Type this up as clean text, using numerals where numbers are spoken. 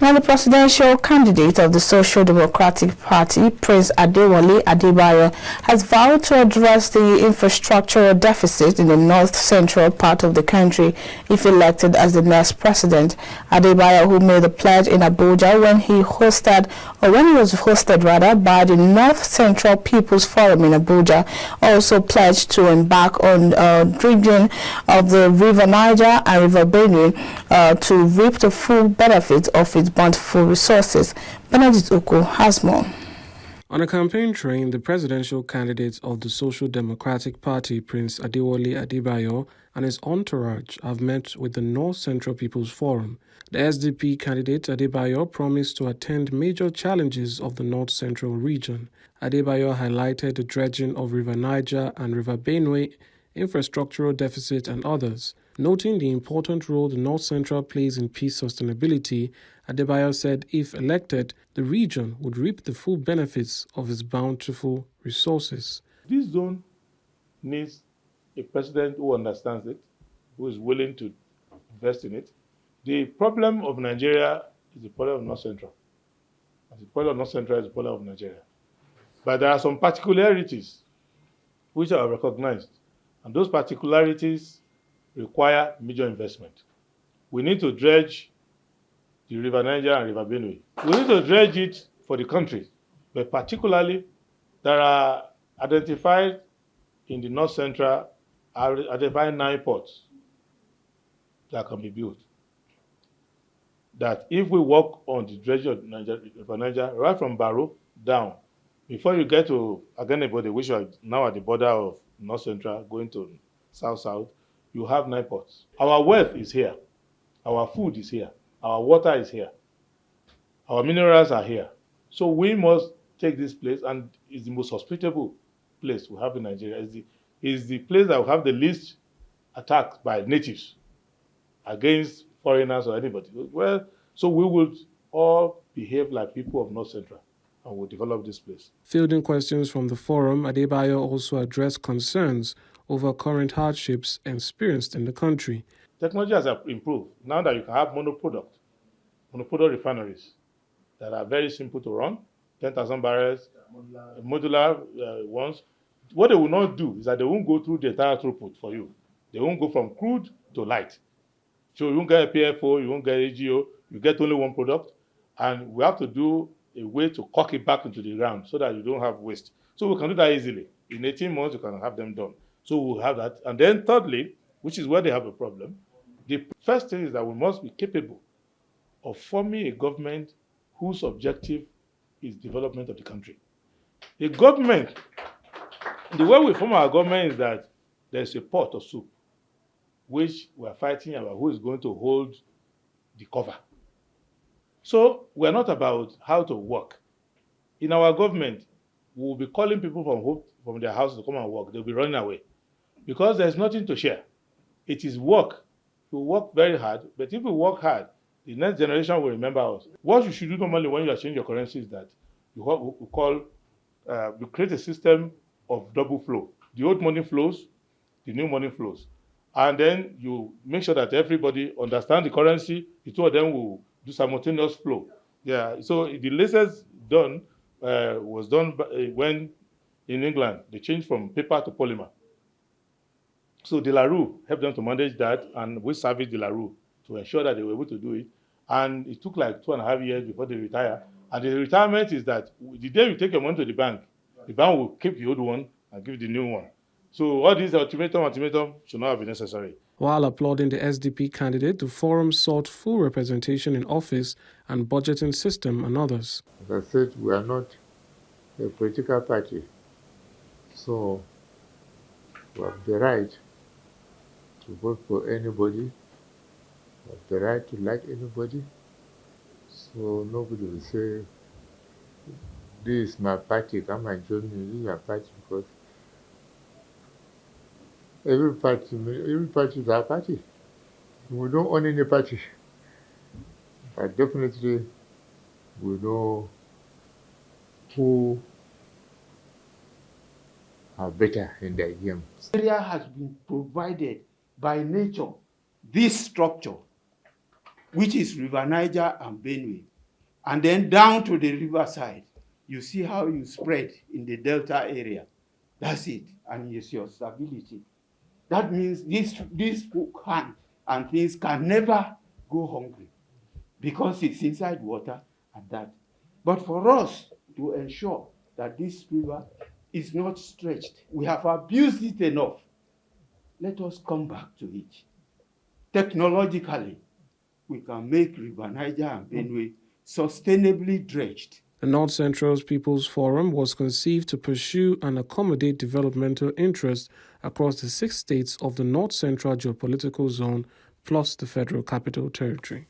Now, the presidential candidate of the Social Democratic Party, Prince Adebayo, has vowed to address the infrastructural deficit in the north-central part of the country if elected as the next president. Adebayo, who made the pledge in Abuja when he was hosted by the North Central People's Forum in Abuja, also pledged to embark on dredging of the River Niger and River Benue to reap the full benefits of its bountiful resources. Benedict Oko has more. On a campaign train, the presidential candidate of the Social Democratic Party, Prince Adebayo, and his entourage have met with the North Central People's Forum. The SDP candidate, Adebayo, promised to attend major challenges of the North Central region. Adebayo highlighted the dredging of River Niger and River Benue, infrastructural deficit, and others. Noting the important role the North Central plays in peace sustainability, Adebayo said if elected, the region would reap the full benefits of its bountiful resources. This zone needs a president who understands it, who is willing to invest in it. The problem of Nigeria is the problem of North Central. The problem of North Central is the problem of Nigeria. But there are some particularities which are recognized, and those particularities require major investment. We need to dredge the River Niger and River Benue. We need to dredge it for the country, but particularly there are identified in the North Central, identified 9 ports that can be built. That if we work on the dredging of River Niger, right from Baro down, before you get to Adebayo, which are now at the border of North Central, going to South-South, you have 9 ports. Our wealth is here. Our food is here. Our water is here. Our minerals are here. So we must take this place, and it's the most hospitable place we have in Nigeria. It's the place that will have the least attacks by natives against foreigners or anybody. Well, so we will all behave like people of North Central, and we'll develop this place. Fielding questions from the forum, Adebayo also addressed concerns over current hardships experienced in the country. Technology has improved. Now that you can have monoproduct refineries that are very simple to run, 10,000 barrels, modular ones. What they will not do is that they won't go through the entire throughput for you. They won't go from crude to light. So you won't get a PFO, you won't get AGO, you get only one product. And we have to do a way to cock it back into the ground so that you don't have waste. So we can do that easily. In 18 months, you can have them done. So we'll have that. And then thirdly, which is where they have a problem, the first thing is that we must be capable of forming a government whose objective is development of the country. The government, the way we form our government is that there's a pot of soup, which we're fighting about who is going to hold the cover. So we're not about how to work. In our government, we'll be calling people from their houses to come and work. They'll be running away because there's nothing to share. It is work. You work very hard, but if you work hard, the next generation will remember us. What you should do normally when you are changing your currency is that you create a system of double flow. The old money flows, the new money flows. And then you make sure that everybody understands the currency. The two of them will do simultaneous flow. Yeah. So the latest was done when in England they changed from paper to polymer. So De La Rue helped them to manage that, and we serviced De La Rue to ensure that they were able to do it. And it took like 2.5 years before they retire. And the retirement is that the day you take your money to the bank will keep the old one and give the new one. So all these ultimatum should not be necessary. While applauding the SDP candidate, the forum sought full representation in office and budgeting system and others. As I said, we are not a political party, so we have the right to vote for anybody, we have the right to like anybody, so nobody will say, this is my party, come and join me, this is my party, because every party is our party. We don't own any party. But definitely we know who are better in the game. Area has been provided by nature this structure, which is River Niger and Benue. and then down to the riverside. You see how you spread in the delta area. That's it, and it's your stability. That means these can and things can never go hungry because it's inside water and that. But for us to ensure that this river is not stretched, we have abused it enough. Let us come back to it. Technologically, we can make River Niger and Benue sustainably dredged. The North Central's People's Forum was conceived to pursue and accommodate developmental interests across the 6 states of the North Central geopolitical zone plus the Federal Capital Territory.